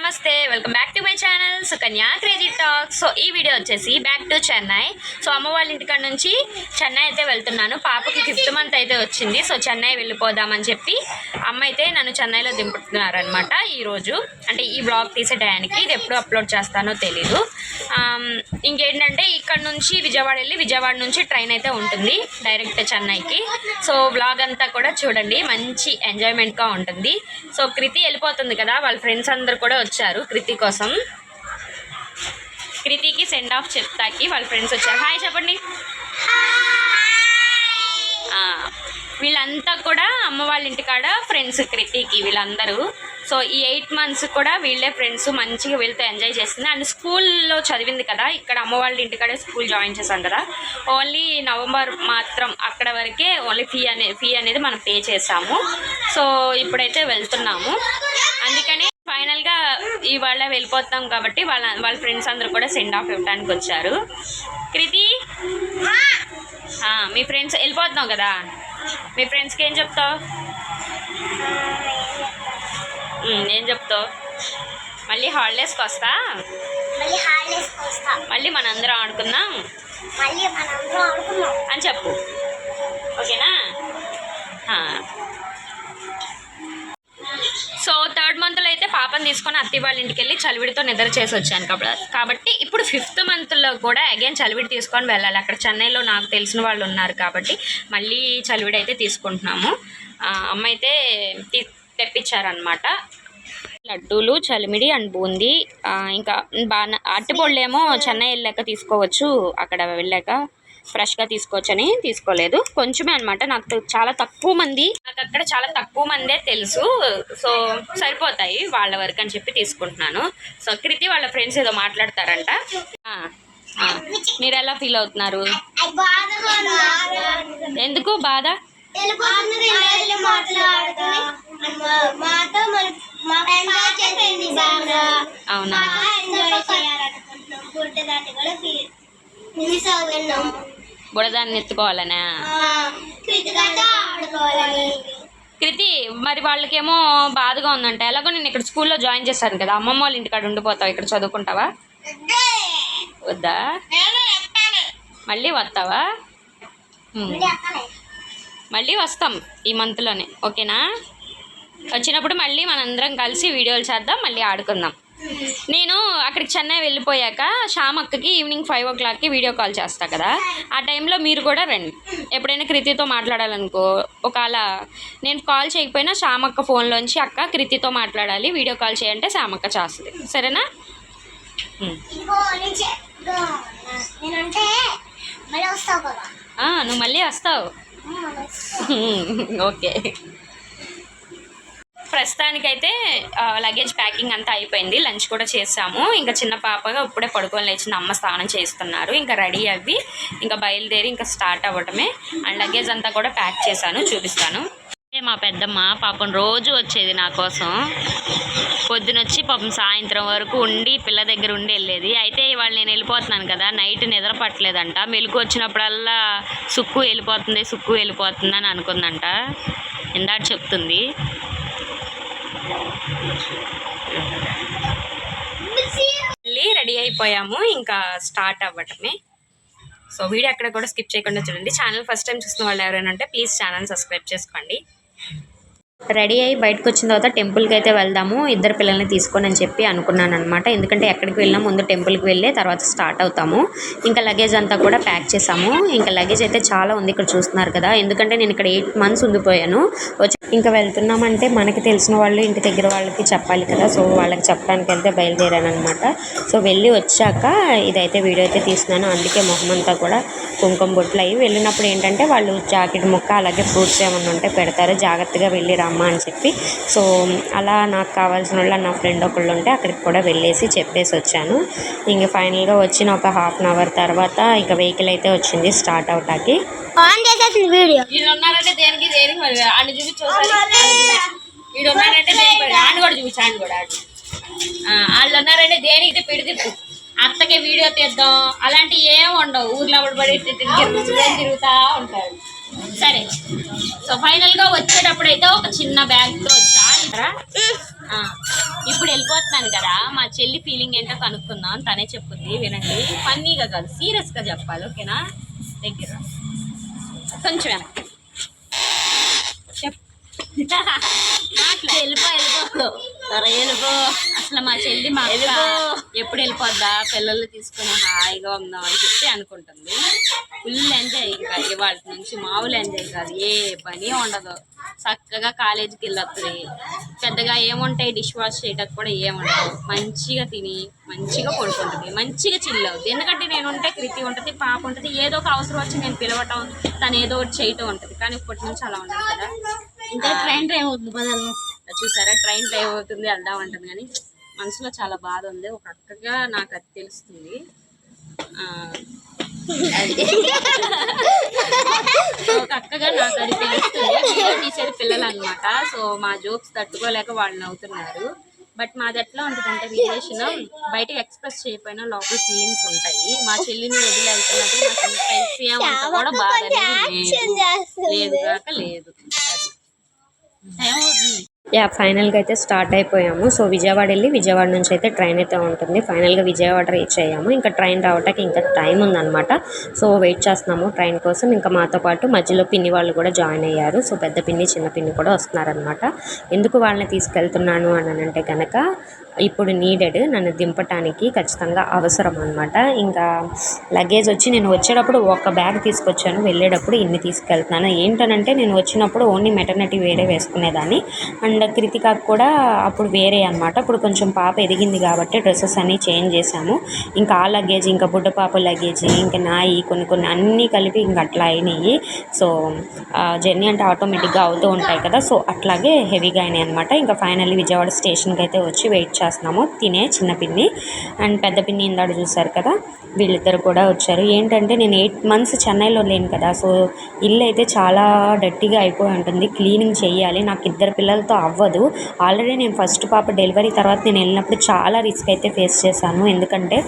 నమస్తే welcome back to my channel Sukanya crazy talk. So ఈ video వచ్చేసి బ్యాక్ టు చెన్నై. సో అమ్మ వాళ్ళ ఇంటికాడ నుంచి చెన్నై అయితే వెళ్తున్నాను. పాపకి 5th మంత్ అయితే వచ్చింది. సో చెన్నై వెళ్ళిపోదామని చెప్పి అమ్మ అయితే నన్ను చెన్నైలో దింపుతున్నారనమాట ఈరోజు. అంటే ఈ బ్లాగ్ తీసే టయానికి ఇది ఎప్పుడు అప్లోడ్ చేస్తానో తెలీదు. ఇంకేంటంటే ఇక్కడ నుంచి విజయవాడ వెళ్ళి విజయవాడ నుంచి ట్రైన్ అయితే ఉంటుంది డైరెక్ట్ చెన్నైకి. సో బ్లాగ్ అంతా కూడా చూడండి, మంచి ఎంజాయ్మెంట్గా ఉంటుంది. సో కృతి వెళ్ళిపోతుంది కదా, వాళ్ళ ఫ్రెండ్స్ అందరు కూడా వచ్చారు కృతి కోసం. కృతికి సెండ్ ఆఫ్ చెప్తాకి వాళ్ళ ఫ్రెండ్స్ వచ్చారు. హాయ్ చెప్పండి. వీళ్ళంతా కూడా అమ్మ వాళ్ళ ఇంటికాడ ఫ్రెండ్స్ కృతికి వీళ్ళందరూ. సో ఈ 8 months కూడా వీళ్ళే ఫ్రెండ్స్, మంచిగా వీళ్ళతో ఎంజాయ్ చేస్తుంది. అండ్ స్కూల్లో చదివింది కదా, ఇక్కడ అమ్మ వాళ్ళ ఇంటికాడే స్కూల్ జాయిన్ చేశాం కదా, ఓన్లీ నవంబర్ మాత్రం అక్కడ వరకే ఓన్లీ ఫీ అనేది మనం పే చేసాము. సో ఇప్పుడైతే వెళ్తున్నాము. అందుకనే ఫైనల్గా ఇవాళ వెళ్ళిపోతాం కాబట్టి వాళ్ళ ఫ్రెండ్స్ అందరూ కూడా సెండ్ ఆఫ్ ఇవ్వడానికి వచ్చారు. కృతి, మీ ఫ్రెండ్స్ వెళ్ళిపోతున్నావు కదా, మీ ఫ్రెండ్స్కి ఏం చెప్తావు? ఏం చెప్తావు? మళ్ళీ హాలిడేస్కి వస్తా, మళ్ళీ మనందరం ఆడుకుందాం అని చెప్పు, ఓకేనా? సో 3rd monthలో అయితే పాపని తీసుకొని అత్తయ్య వాళ్ళ ఇంటికి వెళ్ళి చలివిడితో నిద్ర చేసి వచ్చాను కాబట్టి ఇప్పుడు 5th monthలో కూడా అగైన్ చలివిడి తీసుకొని వెళ్ళాలి. అక్కడ చెన్నైలో నాకు తెలిసిన వాళ్ళు ఉన్నారు కాబట్టి మళ్ళీ చలివిడి అయితే తీసుకుంటున్నాము. అమ్మ అయితే తెప్పించారనమాట లడ్డూలు, చలిమిడి అండ్ బూందీ. ఇంకా బాగా అరటిపళ్ళేమో చెన్నై వెళ్ళాక తీసుకోవచ్చు, అక్కడ వెళ్ళాక ఫ్రెష్గా తీసుకోవచ్చని తీసుకోలేదు. కొంచెమే అనమాట, నాకు చాలా తక్కువ మంది, నాకు అక్కడ చాలా తక్కువ మందే తెలుసు. సో సరిపోతాయి వాళ్ళ వరకు అని చెప్పి తీసుకుంటున్నాను. సో కృతి వాళ్ళ ఫ్రెండ్స్ ఏదో మాట్లాడతారంట. మీరు ఎలా ఫీల్ అవుతున్నారు? ఎందుకు బాధ? అవునా? బుడదాన్ని ఎత్తుకోవాలనా? కృతి, మరి వాళ్ళకేమో బాధగా ఉందంట. ఎలాగో నేను ఇక్కడ స్కూల్లో జాయిన్ చేశాను కదా, అమ్మమ్మ వాళ్ళ ఇంటికాడ ఉండిపోతావు, ఇక్కడ చదువుకుంటావా? వద్దా? మళ్ళీ వస్తావా? మళ్ళీ వస్తాం ఈ మంత్లోనే, ఓకేనా? వచ్చినప్పుడు మళ్ళీ మనందరం కలిసి వీడియోలు చేద్దాం, మళ్ళీ ఆడుకుందాం. నేను అక్కడికి చెన్నై వెళ్ళిపోయాక శ్యామక్కకి ఈవినింగ్ 5 o'clockకి వీడియో కాల్ చేస్తా కదా, ఆ టైంలో మీరు కూడా రండి. ఎప్పుడైనా కృతితో మాట్లాడాలనుకో, ఒకవేళ నేను కాల్ చేయకపోయినా శ్యామక్క ఫోన్లోంచి అక్క కృతితో మాట్లాడాలి, వీడియో కాల్ చేయంటే శ్యామక్క చేస్తుంది, సరేనా? నువ్వు మళ్ళీ వస్తావు, ఓకే. ప్రస్తుతానికైతే లగేజ్ ప్యాకింగ్ అంతా అయిపోయింది, లంచ్ కూడా చేసాము. ఇంకా చిన్న పాపగా ఇప్పుడే పడుకొని లేచింది, అమ్మ స్నానం చేస్తున్నారు. ఇంకా రెడీ అవ్వి ఇంకా బయలుదేరి ఇంకా స్టార్ట్ అవ్వటమే. అండ్ లగేజ్ అంతా కూడా ప్యాక్ చేశాను, చూపిస్తాను. మా పెద్దమ్మ పాపం రోజు వచ్చేది నా కోసం, పొద్దునొచ్చి పాపం సాయంత్రం వరకు ఉండి పిల్ల దగ్గర ఉండి వెళ్ళేది. అయితే ఇవాళ నేను వెళ్ళిపోతున్నాను కదా, నైట్ నిద్ర పట్టలేదంట. మెలకు వచ్చినప్పుడల్లా సుక్కు వెళ్ళిపోతుంది అని అనుకుందంట, ఇందాక చెప్తుంది. మళ్ళీ రెడీ అయిపోయాము, ఇంకా స్టార్ట్ అవ్వటమే. సో వీడియో అక్కడ కూడా స్కిప్ చేయకుండా చూడండి. ఛానల్ ఫస్ట్ టైం చూస్తున్న వాళ్ళు ఎవరైనా ఉంటే ప్లీజ్ ఛానల్ సబ్స్క్రైబ్ చేసుకోండి. రెడీ అయ్యి బయటకు వచ్చిన తర్వాత టెంపుల్కి అయితే వెళ్దాము, ఇద్దరు పిల్లల్ని తీసుకొని అని చెప్పి అనుకున్నాను అనమాట. ఎందుకంటే ఎక్కడికి వెళ్ళినా ముందు టెంపుల్కి వెళ్ళే తర్వాత స్టార్ట్ అవుతాము. ఇంకా లగేజ్ అంతా కూడా ప్యాక్ చేసాము. ఇంకా లగేజ్ అయితే చాలా ఉంది, ఇక్కడ చూస్తున్నారు కదా. ఎందుకంటే నేను ఇక్కడ 8 months ఉండిపోయాను. ఇంకా వెళ్తున్నామంటే మనకి తెలిసిన వాళ్ళు ఇంటి దగ్గర వాళ్ళకి చెప్పాలి కదా, సో వాళ్ళకి చెప్పడానికి అయితే బయలుదేరాను అనమాట. సో వెళ్ళి వచ్చాక ఇదైతే వీడియో అయితే తీస్తున్నాను. అందుకే మొహమంతా కూడా కుంకుమ బొట్లు అయ్యి వెళ్ళినప్పుడు ఏంటంటే వాళ్ళు జాకెట్ ముక్క అలాగే ఫ్రూట్స్ ఏమన్నా ఉంటే పెడతారు, జాగ్రత్తగా వెళ్ళి రమ్మా అని చెప్పి. సో అలా నాకు కావాల్సిన వాళ్ళు నా ఫ్రెండ్ ఒకళ్ళు ఉంటే అక్కడికి కూడా వెళ్ళేసి చెప్పేసి వచ్చాను. ఇంక ఫైనల్గా వచ్చిన ఒక 1/2 hour తర్వాత ఇంకా వెహికల్ అయితే వచ్చింది స్టార్ట్ అవటానికి. వాళ్ళు ఉన్నారంటే దేనికి పిడిదిప్పు అత్తకే వీడియో తీద్దాం అలాంటివి ఏమి ఉండవు, ఊర్లో పడి తిరుగుతూ ఉంటారు. సరే, సో ఫైనల్గా వచ్చేటప్పుడు అయితే ఒక చిన్న బ్యాగ్తో వచ్చా. ఇప్పుడు వెళ్ళిపోతున్నాను కదా, మా చెల్లి ఫీలింగ్ ఏంటో కనుక్కుందాం, తనే చెప్పుద్ది వినండి. ఫన్నీగా కాదు, సీరియస్గా చెప్పాలి, ఓకేనా? దగ్గర కొంచెం వెనక్కి చెప్పు. వెళ్ళిపో వెళ్ళిపో. అసలు మా చెల్లి మా ఎప్పుడు వెళ్ళిపోద్దా పిల్లల్ని తీసుకుని హాయిగా ఉందాం అని చెప్పి అనుకుంటుంది. ఫుల్ ఎంజాయ్, ఇంకా ఇవాళ నుంచి మామూలు ఎంజాయ్ కాదు, ఏ పని ఉండదు. చక్కగా కాలేజీకి వెళ్ళొస్తుంది. పెద్దగా ఏముంటాయి, డిష్ వాష్ చేయడానికి కూడా ఏముండదు. మంచిగా తిని మంచిగా పడుకుంటుంది, మంచిగా చిల్ అవుతుంది. ఎందుకంటే నేను ఉంటే కృతి ఉంటుంది, పాప ఉంటుంది, ఏదో ఒక అవసరం వచ్చి నేను పిలవటం, తను ఏదో ఒకటి చేయటం ఉంటుంది. కానీ ఇప్పటి నుంచి అలా ఉండదు కదా. ఇంకా ట్రైన్ టైం అవుతుంది బదలు చూసారా, ట్రైన్ టైం అవుతుంది వెళ్దాం ఉంటుంది. కానీ మనసులో చాలా బాధ ఉంది. ఒక అక్కగా నాకు అది తెలుస్తుంది. ఒక అక్కగా నాకు అది తెలుస్తుంది. వీడియో తీసేది పిల్లలు అనమాట. సో మా జోక్స్ తట్టుకోలేక వాళ్ళు నవ్వుతున్నారు. బట్ మాది ఎట్లా ఉంటుందంటే రిలేషన్ బయటకు ఎక్స్ప్రెస్ చేయకపోయినా లోపల ఫీలింగ్స్ ఉంటాయి. మా చెల్లిని వదిలి వెళ్తున్నప్పుడు నాకు ఎంత కలిసి కూడా బాధ అనేది లేదు కాక లేదు. యా, ఫైనల్గా అయితే స్టార్ట్ అయిపోయాము. సో విజయవాడ వెళ్ళి విజయవాడ నుంచి అయితే ట్రైన్ అయితే ఉంటుంది. ఫైనల్గా విజయవాడ రీచ్ అయ్యాము. ఇంకా ట్రైన్ రావడానికి ఇంకా టైం ఉందన్నమాట. సో వెయిట్ చేస్తున్నాము ట్రైన్ కోసం. ఇంకా మాతో పాటు మధ్యలో పిన్ని వాళ్ళు కూడా జాయిన్ అయ్యారు. సో పెద్ద పిన్ని చిన్న పిన్ని కూడా వస్తున్నారనమాట. ఎందుకు వాళ్ళని తీసుకెళ్తున్నాను అని అంటే కనుక ఇప్పుడు నీడెడ్, నన్ను దింపటానికి ఖచ్చితంగా అవసరం అనమాట. ఇంకా లగేజ్ వచ్చి నేను వచ్చేటప్పుడు ఒక బ్యాగ్ తీసుకొచ్చాను, వెళ్ళేటప్పుడు ఇన్ని తీసుకెళ్తున్నాను. ఏంటనంటే నేను వచ్చినప్పుడు ఓన్లీ మెటర్నిటీ వేరే వేసుకునేదాన్ని, అండ్ కృతికాకు కూడా అప్పుడు వేరే అనమాట. ఇప్పుడు కొంచెం పాప ఎదిగింది కాబట్టి డ్రెస్సెస్ అన్నీ చేంజ్ చేశాము. ఇంకా ఆ లగేజ్, ఇంకా బుడ్డ పాప లగేజ్, ఇంకా నాయి కొన్ని అన్నీ కలిపి ఇంక అట్లా అయినాయి. సో జర్నీ అంటే ఆటోమేటిక్గా అవుతూ ఉంటాయి కదా, సో అట్లాగే హెవీగా అయినాయి అనమాట. ఇంకా ఫైనల్లీ విజయవాడ స్టేషన్కి అయితే వచ్చి వెయిట్ చేస్తున్నాము. తినే చిన్న పిన్ని అండ్ పెద్ద పిన్ని ఇందాడు చూసారు కదా, వీళ్ళిద్దరు కూడా వచ్చారు. ఏంటంటే నేను 8 months చెన్నైలో లేను కదా, సో ఇల్లు అయితే చాలా డర్టీగా అయిపోయి ఉంటుంది, క్లీనింగ్ చేయాలి. నాకు 2 పిల్లలతో అవ్వదు. ఆల్రెడీ నేను ఫస్ట్ పాప డెలివరీ తర్వాత నేను వెళ్ళినప్పుడు చాలా రిస్క్ అయితే ఫేస్ చేశాను. ఎందుకంటే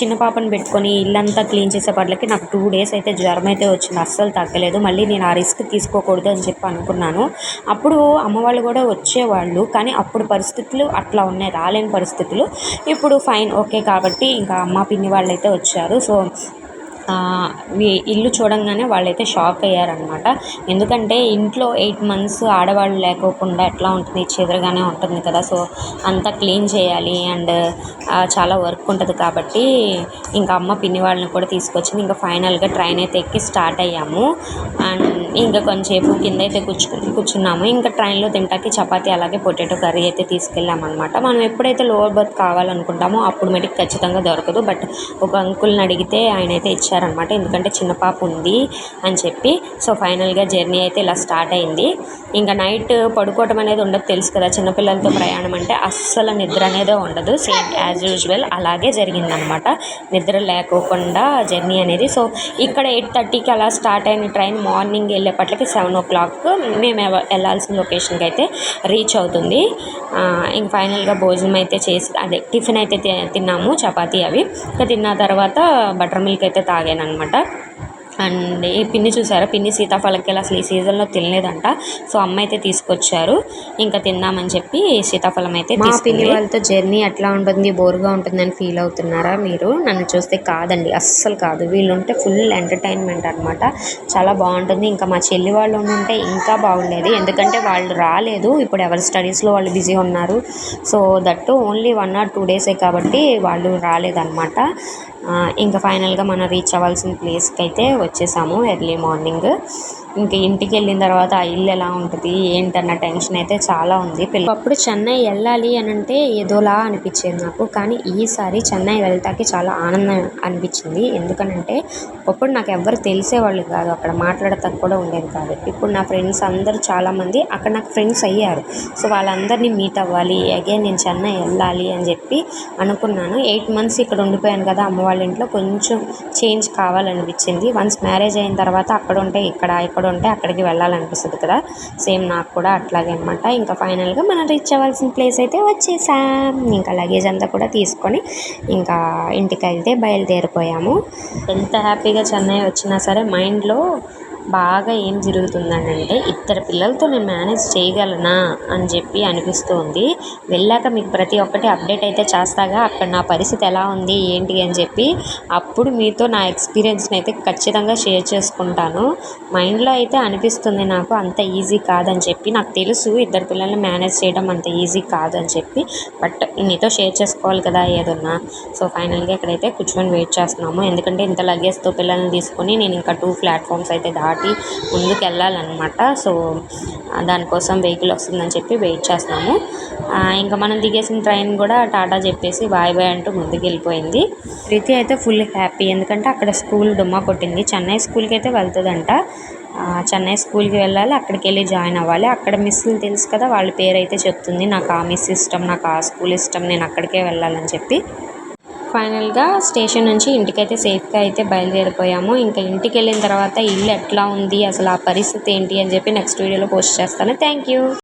చిన్న పాపను పెట్టుకొని ఇల్లంతా క్లీన్ చేసేపట్లకి నాకు 2 days అయితే జ్వరం అయితే వచ్చింది, అస్సలు తగ్గలేదు. మళ్ళీ నేను ఆ రిస్క్ తీసుకోకూడదు అని చెప్పి అనుకున్నాను. అప్పుడు అమ్మ వాళ్ళు కూడా వచ్చేవాళ్ళు, కానీ అప్పుడు పరిస్థితులు అట్లా ఉన్నాయి, రాలేని పరిస్థితులు. ఇప్పుడు ఫైన్ ఓకే కాబట్టి ఇంకా అమ్మ పిన్ని వాళ్ళు అయితే వచ్చారు. సో ఇల్లు చూడంగానే వాళ్ళైతే షాక్ అయ్యారనమాట. ఎందుకంటే ఇంట్లో 8 months ఆడవాళ్ళు లేకోకుండా ఎట్లా ఉంటుంది, చెదరగానే ఉంటుంది కదా. సో అంతా క్లీన్ చేయాలి అండ్ చాలా వర్క్ ఉంటుంది కాబట్టి ఇంకా అమ్మ పిన్ని వాళ్ళని కూడా తీసుకొచ్చింది. ఇంకా ఫైనల్గా ట్రైన్ అయితే ఎక్కి స్టార్ట్ అయ్యాము. అండ్ ఇంకా కొంచెంసేపు కింద అయితే కూర్చున్నాము. ఇంకా ట్రైన్లో తింటాకి చపాతీ అలాగే పొటాటో కర్రీ అయితే తీసుకెళ్ళామన్నమాట. మనం ఎప్పుడైతే లోవర్ బర్త్ కావాలనుకుంటామో అప్పుడు మటుకు ఖచ్చితంగా దొరకదు. బట్ ఒక అంకుల్ని అడిగితే ఆయన అయితే ఇచ్చారనమాట, ఎందుకంటే చిన్న పాప ఉంది అని చెప్పి. సో ఫైనల్గా జర్నీ అయితే ఇలా స్టార్ట్ అయింది. ఇంకా నైట్ పడుకోవటం అనేది ఉండదు, తెలుసు కదా, చిన్నపిల్లలతో ప్రయాణం అంటే అస్సలు నిద్ర అనేది ఉండదు. సేమ్ యాజ్ యూజువల్ అలాగే జరిగిందనమాట, నిద్ర లేకోకుండా జర్నీ అనేది. సో ఇక్కడ 8:30కి అలా స్టార్ట్ అయిన ట్రైన్ మార్నింగ్ వెళ్ళేపట్లకి 7 o'clock మేము వెళ్ళాల్సిన లొకేషన్కి అయితే రీచ్ అవుతుంది. ఇంక ఫైనల్గా భోజనం అయితే చేసి అదే టిఫిన్ అయితే తిన్నాము, చపాతీ అవి. ఇంకా తిన్న తర్వాత బటర్ మిల్క్ అయితే తాగాను అనమాట. అండ్ ఈ పిన్ని చూసారా, పిన్ని సీతాఫలకాయలు అసలు ఈ సీజన్లో తినలేదంట. సో అమ్మ అయితే తీసుకొచ్చారు, ఇంకా తిందామని చెప్పి సీతాఫలం అయితే మా పిన్ని వాళ్ళతో జర్నీ ఎట్లా ఉంటుంది, బోర్గా ఉంటుందని ఫీల్ అవుతున్నారా మీరు? నన్ను చూస్తే కాదండి, అస్సలు కాదు. వీళ్ళు ఉంటే ఫుల్ ఎంటర్టైన్మెంట్ అనమాట, చాలా బాగుంటుంది. ఇంకా మా చెల్లి వాళ్ళు ఉంటే ఇంకా బాగుండేది, ఎందుకంటే వాళ్ళు రాలేదు, ఇప్పుడు ఎవరి స్టడీస్లో వాళ్ళు బిజీ ఉన్నారు. So that only 1 or 2 days కాబట్టి వాళ్ళు రాలేదన్నమాట. ఇంకా ఫైనల్గా మనం రీచ్ అవ్వాల్సిన ప్లేస్కి అయితే వచ్చేసాము ఎర్లీ మార్నింగ్. ఇంక ఇంటికి వెళ్ళిన తర్వాత ఆ ఇల్లు ఎలా ఉంటుంది ఏంటన్న టెన్షన్ అయితే చాలా ఉంది. అప్పుడు చెన్నై వెళ్ళాలి అని అంటే ఏదోలా అనిపించేది నాకు, కానీ ఈసారి చెన్నై వెళ్తాకి చాలా ఆనందం అనిపించింది. ఎందుకనంటే అప్పుడు నాకు ఎవరు తెలిసేవాళ్ళు కాదు, అక్కడ మాట్లాడతానికి కూడా ఉండేది కాదు. ఇప్పుడు నా ఫ్రెండ్స్ అందరూ చాలామంది అక్కడ నాకు ఫ్రెండ్స్ అయ్యారు. సో వాళ్ళందరినీ మీట్ అవ్వాలి, అగైన్ నేను చెన్నై వెళ్ళాలి అని చెప్పి అనుకున్నాను. 8 months ఇక్కడ ఉండిపోయాను కదా అమ్మ వాళ్ళ ఇంట్లో, కొంచెం చేంజ్ కావాలనిపించింది. వన్స్ మ్యారేజ్ అయిన తర్వాత అక్కడ ఉంటే ఇక్కడ ఉంటే అక్కడికి వెళ్ళాలనిపిస్తుంది కదా, సేమ్ నాకు కూడా అట్లాగే అనమాట. ఇంకా ఫైనల్గా మనం రీచ్ అవ్వాల్సిన ప్లేస్ అయితే వచ్చేసాం. ఇంకా లగేజ్ అంతా కూడా తీసుకొని ఇంకా ఇంటికి అయితే బయలుదేరిపోయాము. ఎంత హ్యాపీగా చెన్నై వచ్చినా సరే మైండ్లో బాగా ఏం జరుగుతుందంటే ఇద్దరు పిల్లలతో నేను మేనేజ్ చేయగలనా అని చెప్పి అనిపిస్తుంది. వెళ్ళాక మీకు ప్రతి ఒక్కటి అప్డేట్ అయితే చేస్తాగా, అక్కడ నా పరిస్థితి ఎలా ఉంది ఏంటి అని చెప్పి అప్పుడు మీతో నా ఎక్స్పీరియన్స్ని అయితే ఖచ్చితంగా షేర్ చేసుకుంటాను. మైండ్లో అయితే అనిపిస్తుంది నాకు అంత ఈజీ కాదని చెప్పి. నాకు తెలుసు ఇద్దరు పిల్లల్ని మేనేజ్ చేయడం అంత ఈజీ కాదని చెప్పి, బట్ మీతో షేర్ చేసుకోవాలి కదా ఏదన్నా. సో ఫైనల్గా ఇక్కడైతే కూర్చొని వెయిట్ చేస్తున్నాము. ఎందుకంటే ఇంత లగేజ్తో పిల్లల్ని తీసుకొని నేను ఇంకా 2 ప్లాట్ఫామ్స్ అయితే దాటి ముందుకు వెళ్ళాలన్నమాట. సో దానికోసం వెహికల్ వస్తుందని చెప్పి వెయిట్ చేస్తున్నాము. ఇంకా మనం దిగేసిన ట్రైన్ కూడా టాటా చెప్పేసి బాయ్ బాయ్ అంటూ ముందుకు వెళ్ళిపోయింది. ప్రీతి అయితే ఫుల్ హ్యాపీ, ఎందుకంటే అక్కడ స్కూల్ డుమ్మా కొట్టింది. చెన్నై స్కూల్కి అయితే వెళ్తుందంట. చెన్నై స్కూల్కి వెళ్ళాలి, అక్కడికి వెళ్ళి జాయిన్ అవ్వాలి. అక్కడ మిస్సులు తెలుసు కదా, వాళ్ళ పేరు అయితే చెప్తుంది. నాకు ఆ మిస్ ఇష్టం, నాకు ఆ స్కూల్ ఇష్టం, నేను అక్కడికే వెళ్ళాలని చెప్పి. ఫైనల్గా స్టేషన్ నుంచి ఇంటికైతే సేఫ్గా అయితే బయలుదేరిపోయాము. ఇంకా ఇంటికి వెళ్ళిన తర్వాత ఇల్లు ఎట్లా ఉంది, అసలు ఆ పరిస్థితి ఏంటి అని చెప్పి నెక్స్ట్ వీడియోలో పోస్ట్ చేస్తాను. Thank you.